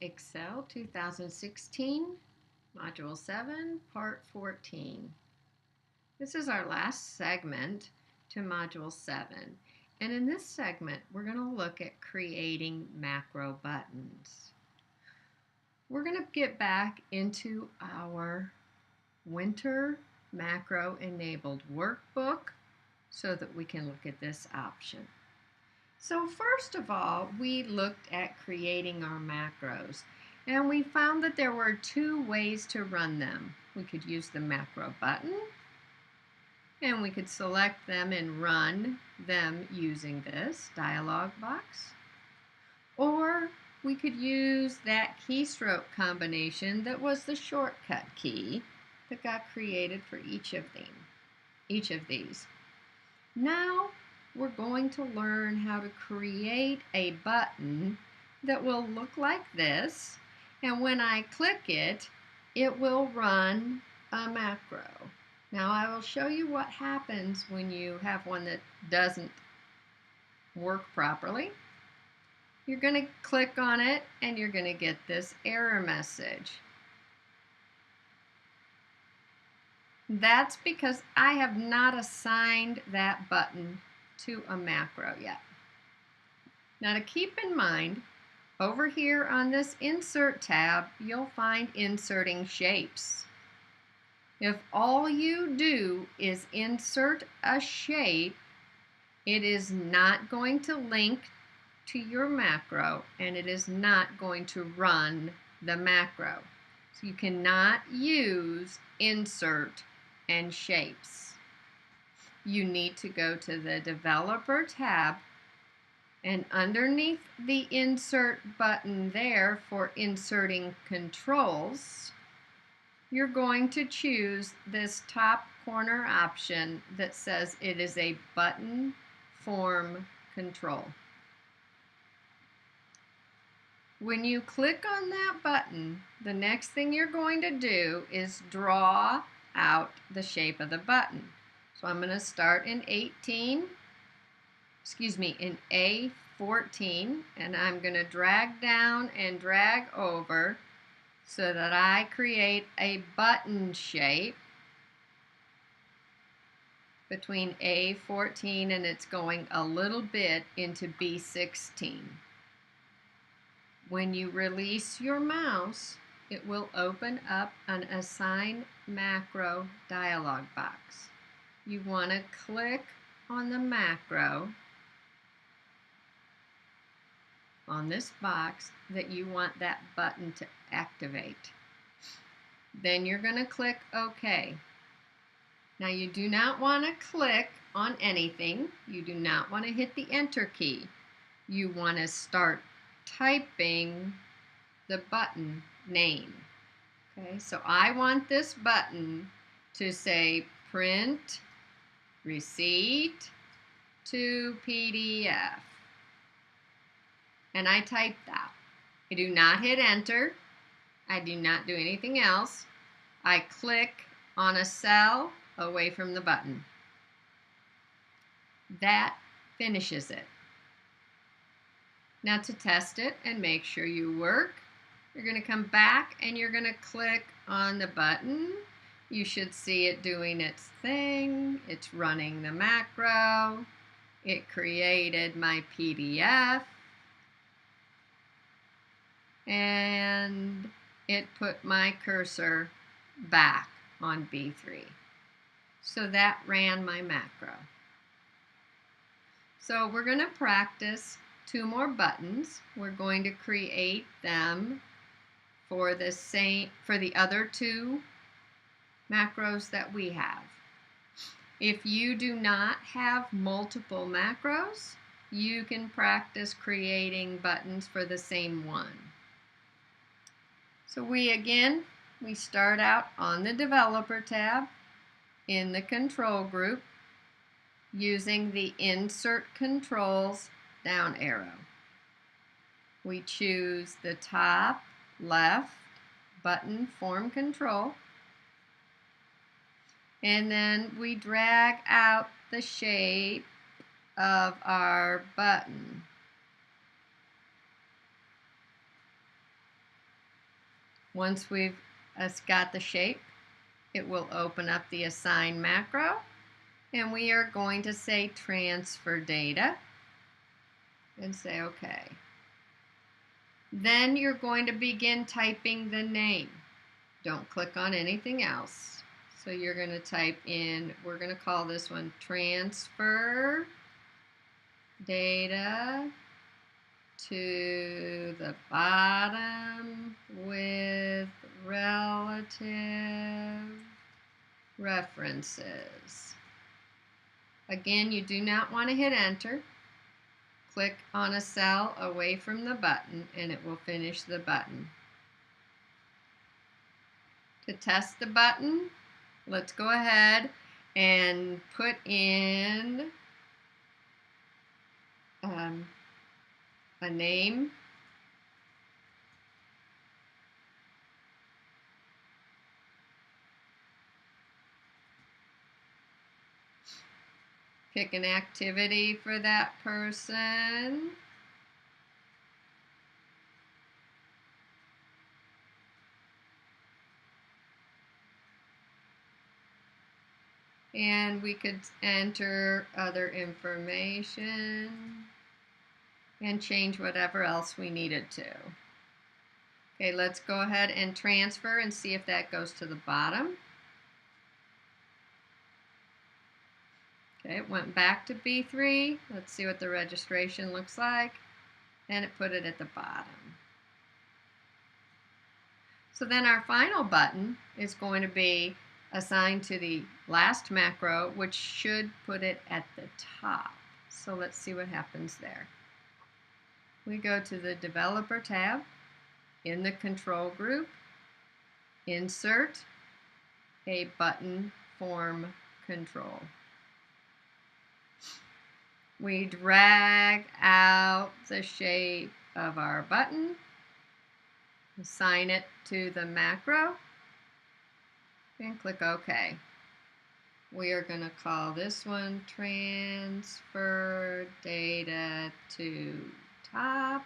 Excel 2016, Module 7, Part 14. This is our last segment to Module 7. And in this segment, we're going to look at creating macro buttons. We're going to get back into our winter macro enabled workbook so that we can look at this option. So first of all, we looked at creating our macros, and we found that there were two ways to run them. We could use the macro button, and we could select them and run them using this dialog box. Or we could use that keystroke combination that was the shortcut key that got created for each of these. Now we're going to learn how to create a button that will look like this, and when I click it, it will run a macro. Now I will show you what happens when you have one that doesn't work properly. You're going to click on it and you're going to get this error message. That's because I have not assigned that button to a macro yet. Now to keep in mind, over here on this Insert tab, you'll find Inserting Shapes. If all you do is insert a shape, it is not going to link to your macro, and it is not going to run the macro. So you cannot use Insert and Shapes. You need to go to the Developer tab, and underneath the Insert button there for inserting controls, you're going to choose this top corner option that says it is a button form control. When you click on that button, the next thing you're going to do is draw out the shape of the button. So I'm going to start in in A14, and I'm going to drag down and drag over so that I create a button shape between A14 and it's going a little bit into B16. When you release your mouse, it will open up an Assign Macro dialog box. You want to click on the macro on this box that you want that button to activate. Then you're going to click OK. Now you do not want to click on anything. You do not want to hit the Enter key. You want to start typing the button name. Okay, so I want this button to say Print Receipt to PDF. And I type that. I do not hit Enter. I do not do anything else. I click on a cell away from the button. That finishes it. Now to test it and make sure you work, you're going to come back and you're going to click on the button. You should see it doing its thing. It's running the macro. It created my PDF. And it put my cursor back on B3. So that ran my macro. So we're going to practice two more buttons. We're going to create them for the other two macros that we have. If you do not have multiple macros, you can practice creating buttons for the same one. So we start out on the Developer tab in the Control group using the Insert Controls down arrow. We choose the top left button form control, and then we drag out the shape of our button. Once we've got the shape, it will open up the assign macro, and we are going to say transfer data and say OK. Then you're going to begin typing the name. Don't click on anything else. So you're going to type in, we're going to call this one transfer data to the bottom with relative references. Again, you do not want to hit enter. Click on a cell away from the button and it will finish the button. To test the button, let's go ahead and put in a name. Pick an activity for that person. And we could enter other information and change whatever else we needed to. Okay, let's go ahead and transfer and see if that goes to the bottom. Okay, it went back to B3. Let's see what the registration looks like. And it put it at the bottom. So then our final button is going to be assigned to the last macro, which should put it at the top. So let's see what happens there. We go to the Developer tab, in the Control group, insert a button form control. We drag out the shape of our button, assign it to the macro, and click OK. We are going to call this one transfer data to top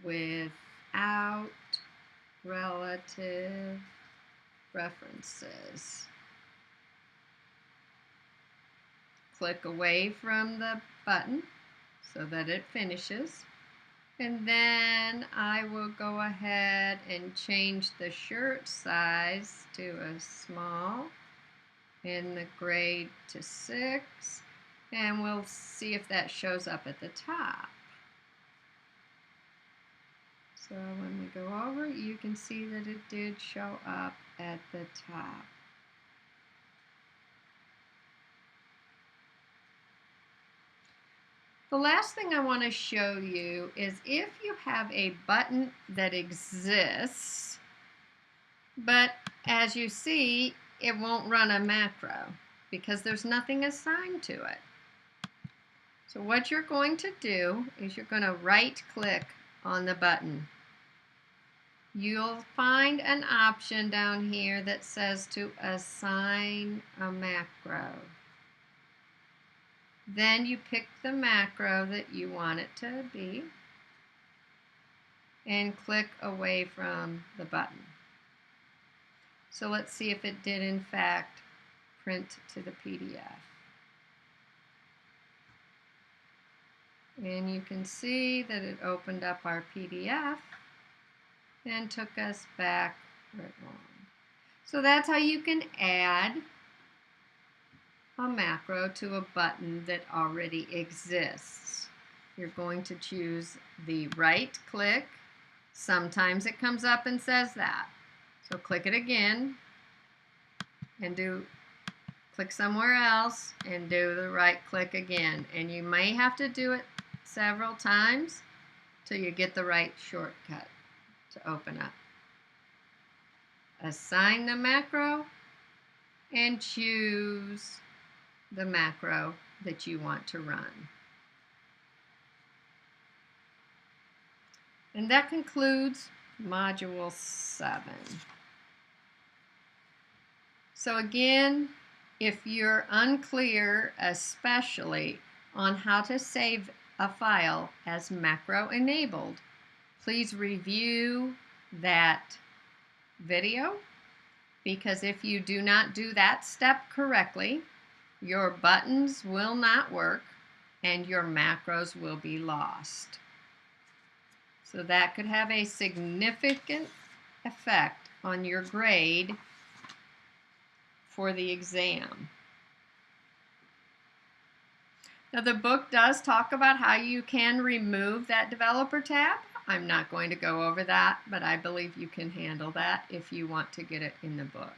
without relative references. Click away from the button so that it finishes. And then I will go ahead and change the shirt size to a small and the grade to 6. And we'll see if that shows up at the top. So when we go over, you can see that it did show up at the top. The last thing I want to show you is if you have a button that exists, but as you see, it won't run a macro because there's nothing assigned to it. So what you're going to do is you're going to right-click on the button. You'll find an option down here that says to assign a macro. Then you pick the macro that you want it to be and click away from the button. So let's see if it did in fact print to the PDF. And you can see that it opened up our PDF and took us back right along. So that's how you can add a macro to a button that already exists. You're going to choose the right click. Sometimes it comes up and says that. So click it again and click somewhere else and do the right click again. And you may have to do it several times till you get the right shortcut to open up. Assign the macro and choose the macro that you want to run. And that concludes Module 7. So again, if you're unclear, especially on how to save a file as macro enabled, please review that video, because if you do not do that step correctly, your buttons will not work and your macros will be lost. So that could have a significant effect on your grade for the exam. Now the book does talk about how you can remove that developer tab. I'm not going to go over that, but I believe you can handle that if you want to get it in the book.